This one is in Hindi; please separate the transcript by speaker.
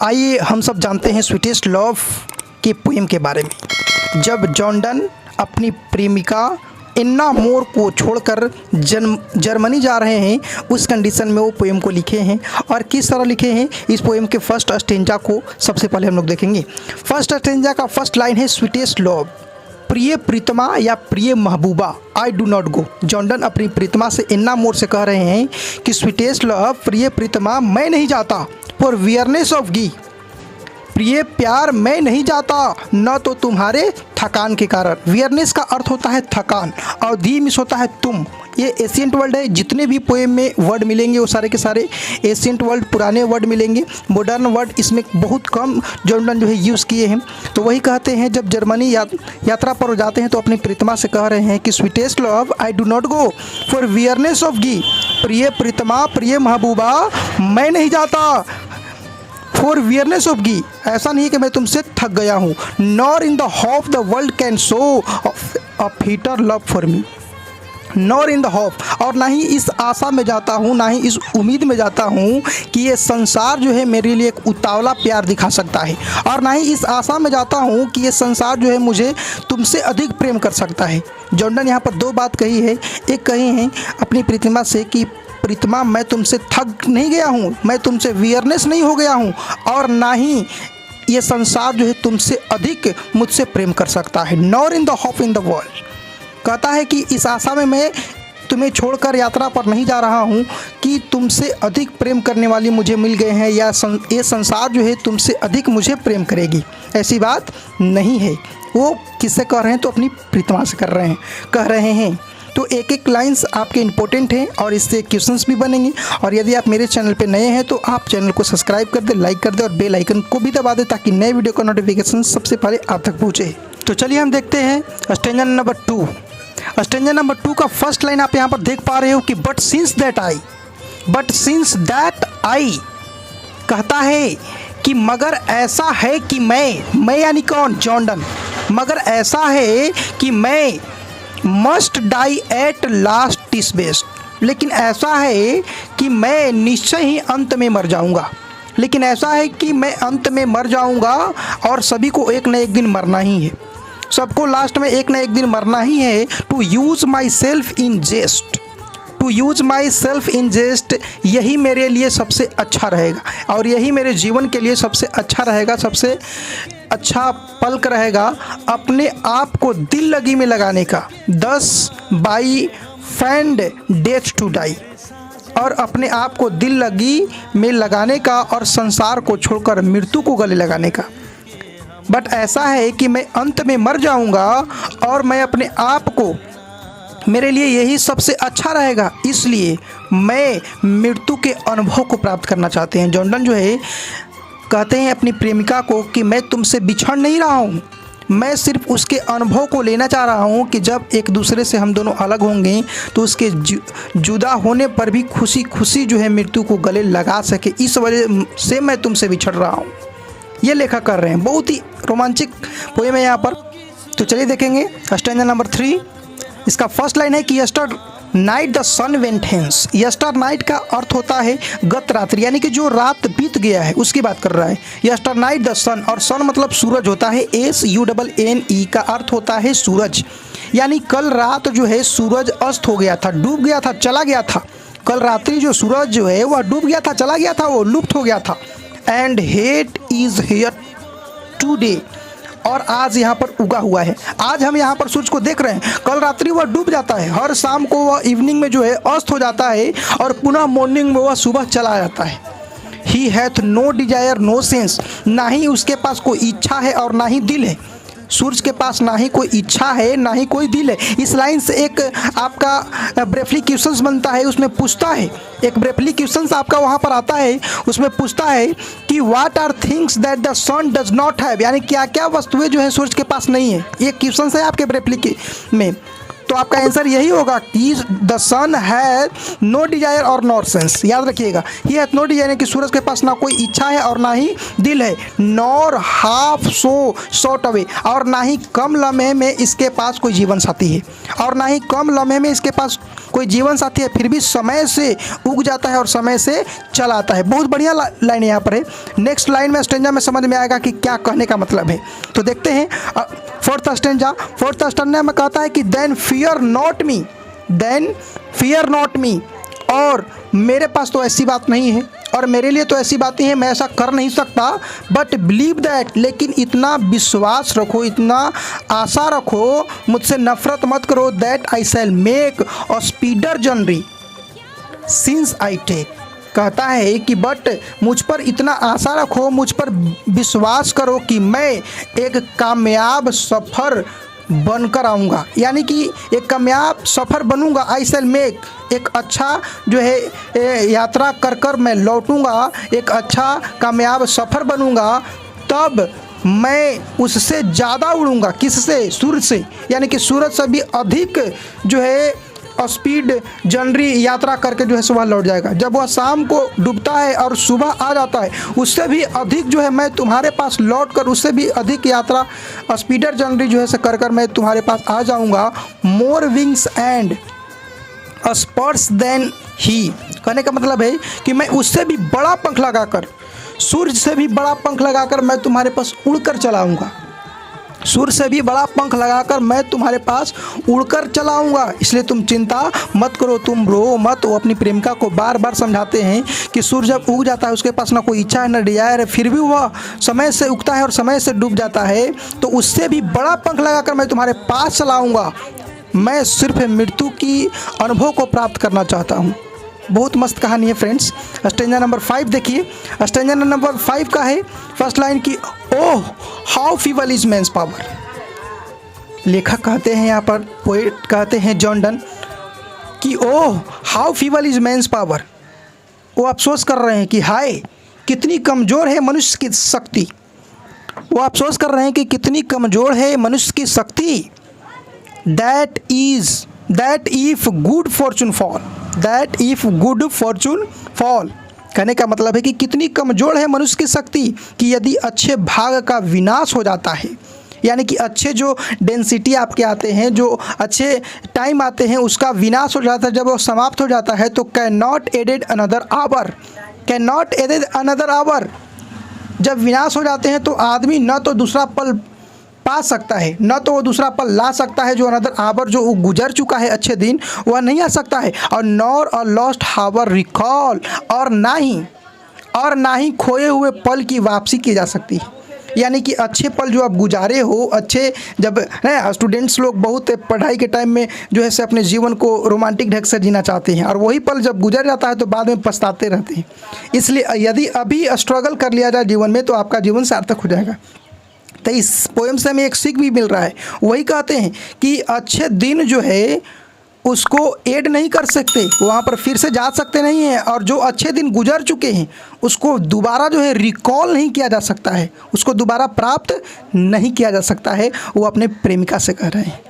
Speaker 1: आइए हम सब जानते हैं स्वीटेस्ट लव के पोएम के बारे में। जब जॉन डन अपनी प्रेमिका एन्ना मोर को छोड़कर जर्मनी जा रहे हैं, उस कंडीशन में वो पोएम को लिखे हैं। और किस तरह लिखे हैं, इस पोएम के फर्स्ट स्टेंजा को सबसे पहले हम लोग देखेंगे। फर्स्ट स्टेंजा का फर्स्ट लाइन है स्वीटेस्ट लव, प्रिय प्रीतमा या प्रिय महबूबा, I do not go. John Donne अपनी प्रीतमा से एन्ना मोर से कह रहे हैं कि स्वीटेस्ट लव, प्रिय प्रीतमा मैं नहीं जाता, फॉर वियरनेस ऑफ गी, प्रिय प्यार मैं नहीं जाता न तो तुम्हारे थकान के कारण। वियरनेस का अर्थ होता है थकान और दी मिस होता है तुम। ये एशियंट वर्ड है, जितने भी पोएम में वर्ड मिलेंगे वो सारे के सारे एशियंट वर्ड, पुराने वर्ड मिलेंगे। मॉडर्न वर्ड इसमें बहुत कम जॉन डन जो है यूज़ किए हैं। तो वही कहते हैं जब जर्मनी यात्रा पर जाते हैं तो अपनी प्रीतमा से कह रहे हैं कि sweetest love I do not go, for weariness of thee, प्रिय प्रीतमा प्रिय महबूबा मैं नहीं जाता, फॉर वियरनेस ऑफ गी, ऐसा नहीं कि मैं तुमसे थक गया हूँ। Nor in the hope the world can show a fitter love for me, nor in the hope, और ना ही इस आशा में जाता हूँ, ना ही इस उम्मीद में जाता हूँ कि ये संसार जो है मेरे लिए एक उतावला प्यार दिखा सकता है, और ना ही इस आशा में जाता हूँ कि ये संसार जो है मुझे तुमसे अधिक प्रेम कर सकता है। जॉन डन यहाँ पर दो बात कही है। एक कही है अपनी प्रीतिमा से कि प्रीतमा मैं तुमसे थक नहीं गया हूँ, मैं तुमसे वियरनेस नहीं हो गया हूँ, और ना ही ये संसार जो है तुमसे अधिक मुझसे प्रेम कर सकता है। Nor in the hope in the world, कहता है कि इस आशा में मैं तुम्हें छोड़कर यात्रा पर नहीं जा रहा हूँ कि तुमसे अधिक प्रेम करने वाली मुझे मिल गए हैं, या ये संसार जो है तुमसे अधिक मुझे प्रेम करेगी, ऐसी बात नहीं है। वो किससे कह रहे हैं, तो अपनी प्रीतमा से कह रहे हैं। तो एक एक लाइंस आपके इंपॉर्टेंट हैं और इससे क्वेश्चंस भी बनेंगे। और यदि आप मेरे चैनल पे नए हैं तो आप चैनल को सब्सक्राइब कर दें, लाइक कर दें और बेल आइकन को भी दबा दें ताकि नए वीडियो का नोटिफिकेशन सबसे पहले आप तक पहुँचे। तो चलिए हम देखते हैं स्टेंजा नंबर 2। स्टेंजा नंबर 2 का फर्स्ट लाइन आप यहाँ पर देख पा रहे हो कि बट सिंस दैट आई, कहता है कि मगर ऐसा है कि मैं यानी कौन, जॉन डन, मगर ऐसा है कि मैं must die at last is best, लेकिन ऐसा है कि मैं निश्चय ही अंत में मर जाऊंगा, लेकिन ऐसा है कि मैं अंत में मर जाऊंगा और सभी को एक न एक दिन मरना ही है, सबको लास्ट में एक न एक दिन मरना ही है। To use myself in jest, to use myself in jest, यही मेरे लिए सबसे अच्छा रहेगा और यही मेरे जीवन के लिए सबसे अच्छा रहेगा, सबसे अच्छा पल्क रहेगा अपने आप को दिल लगी में लगाने का। 10 by find death to die, और अपने आप को दिल लगी में लगाने का और संसार को छोड़कर मृत्यु को गले लगाने का। बट ऐसा है कि मैं अंत में मर जाऊंगा और मैं अपने आप को, मेरे लिए यही सबसे अच्छा रहेगा, इसलिए मैं मृत्यु के अनुभव को प्राप्त करना चाहते हैं। जॉन डन जो है कहते हैं अपनी प्रेमिका को कि मैं तुमसे बिछड़ नहीं रहा हूँ, मैं सिर्फ उसके अनुभव को लेना चाह रहा हूँ कि जब एक दूसरे से हम दोनों अलग होंगे तो उसके जुदा होने पर भी खुशी खुशी जो है मृत्यु को गले लगा सके, इस वजह से मैं तुमसे बिछड़ रहा हूँ। ये लेखक कर रहे हैं, बहुत ही रोमांचक पोएम है यहाँ पर। तो चलिए देखेंगे स्टैंजा नंबर 3। इसका फर्स्ट लाइन है कि yesternight the sun went hence. Yesternight का अर्थ होता है गत रात्रि, यानी कि जो रात बीत गया है उसकी बात कर रहा है। यस्टर नाइट द सन, और सन मतलब सूरज होता है, SUNNE का अर्थ होता है सूरज, यानी कल रात जो है सूरज अस्त हो गया था, डूब गया था, चला गया था। कल रात्रि जो सूरज जो है वह डूब गया था, चला गया था, वो लुप्त हो गया था। And hate is here today, और आज यहाँ पर उगा हुआ है। आज हम यहाँ पर सूरज को देख रहे हैं, कल रात्रि वह डूब जाता है, हर शाम को वह इवनिंग में जो है अस्त हो जाता है और पुनः मॉर्निंग में वह सुबह चला जाता है। He hath no desire no sense, ना ही उसके पास कोई इच्छा है और ना ही दिल है। सूरज के पास ना ही कोई इच्छा है ना ही कोई दिल है। इस लाइन से एक आपका ब्रेफली क्वेश्चंस बनता है, उसमें पूछता है, एक ब्रेफली क्वेश्चंस आपका वहाँ पर आता है, उसमें पूछता है कि what are things that the sun does not have, यानी क्या क्या वस्तुएं जो है सूरज के पास नहीं है। ये क्वेश्चन है आपके ब्रेफली में। तो आपका आंसर यही होगा कि the sun has no desire और नॉर सेंस। याद रखिएगा, ये हैज नो डिजायर कि सूरज के पास ना कोई इच्छा है और ना ही दिल है, nor half so short away, और ना ही कम लम्हे में इसके पास कोई जीवन साथी है, और ना ही कम लम्हे में इसके पास कोई जीवन साथी है, फिर भी समय से उग जाता है और समय से चला आता है। बहुत बढ़िया लाइन यहाँ पर है। नेक्स्ट लाइन में स्टेंजा में समझ में आएगा कि क्या कहने का मतलब है। तो देखते हैं फोर्थ स्टेंजा में कहता है कि then fear not me, then fear not me, और मेरे पास तो ऐसी बात नहीं है और मेरे लिए तो ऐसी बातें हैं, मैं ऐसा कर नहीं सकता, बट बिलीव दैट, लेकिन इतना विश्वास रखो, इतना आशा रखो, मुझसे नफरत मत करो, that I shall make a speedier journey since I take. कहता है कि बट मुझ पर इतना आशा रखो, मुझ पर विश्वास करो कि मैं एक कामयाब सफ़र बनकर आऊँगा, यानी कि एक कामयाब सफ़र बनूँगा। आई शैल मेक, एक अच्छा जो है यात्रा कर कर मैं लौटूँगा, एक अच्छा कामयाब सफ़र बनूँगा, तब मैं उससे ज़्यादा उड़ूँगा। किससे? सूरज से, यानी कि सूरज से भी अधिक जो है स्पीड जर्नी यात्रा करके जो है सुबह लौट जाएगा। जब वह शाम को डूबता है और सुबह आ जाता है, उससे भी अधिक जो है मैं तुम्हारे पास लौट कर उससे भी अधिक यात्रा स्पीडर जर्नी जो है से कर कर मैं तुम्हारे पास आ जाऊंगा। More wings and spurs than he, कहने का मतलब है कि मैं उससे भी बड़ा पंख लगाकर, सूर्य से भी बड़ा पंख लगाकर मैं तुम्हारे पास उड़कर चला आऊँगा, सूर्य से भी बड़ा पंख लगाकर मैं तुम्हारे पास उड़कर चला आऊँगा। इसलिए तुम चिंता मत करो, तुम रो मत। वो अपनी प्रेमिका को बार बार समझाते हैं कि सूर्य जब उग जाता है उसके पास ना कोई इच्छा है ना डिजायर है, फिर भी वह समय से उगता है और समय से डूब जाता है, तो उससे भी बड़ा पंख लगाकर मैं तुम्हारे पास चला आऊँगा। मैं सिर्फ मृत्यु की अनुभव को प्राप्त करना चाहता हूँ। बहुत मस्त कहानी है फ्रेंड्स। स्टेंजा नंबर 5 देखिए। स्टेंजा नंबर 5 का है फर्स्ट लाइन की, oh how feeble is man's power. लेखक कहते हैं यहाँ पर, पोएट कहते हैं जॉन डन कि oh how feeble is man's power. वो अफसोस कर रहे हैं कि हाय कितनी कमज़ोर है मनुष्य की शक्ति। वो अफसोस कर रहे हैं कि कितनी कमज़ोर है मनुष्य की शक्ति। That if good Fortune fall, that if good Fortune fall, कहने का मतलब है कि कितनी कमज़ोर है मनुष्य की शक्ति कि यदि अच्छे भाग का विनाश हो जाता है, यानी कि अच्छे जो डेंसिटी आपके आते हैं, जो अच्छे टाइम आते हैं, उसका विनाश हो जाता है, जब वो समाप्त हो जाता है, तो can not added another hour, can not added another hour. जब विनाश हो जाते हैं तो आदमी न तो दूसरा पल पा सकता है, न तो वो दूसरा पल ला सकता है, जो अनदर आवर जो गुजर चुका है अच्छे दिन वह नहीं आ सकता है, और nor a lost hour recall, और ना ही खोए हुए पल की वापसी की जा सकती है। यानी कि अच्छे पल जो आप गुजारे हो, अच्छे जब है स्टूडेंट्स लोग बहुत पढ़ाई के टाइम में जो है से अपने जीवन को रोमांटिक ढंग से जीना चाहते हैं, और वही पल जब गुजर जाता है तो बाद में पछताते रहते हैं। इसलिए यदि अभी स्ट्रगल कर लिया जाए जीवन में तो आपका जीवन सार्थक हो जाएगा। तो इस पोएम से हमें एक सीख भी मिल रहा है। वही कहते हैं कि अच्छे दिन जो है उसको ऐड नहीं कर सकते, वहाँ पर फिर से जा सकते नहीं हैं, और जो अच्छे दिन गुजर चुके हैं उसको दोबारा जो है रिकॉल नहीं किया जा सकता है, उसको दोबारा प्राप्त नहीं किया जा सकता है। वो अपने प्रेमिका से कह रहे हैं।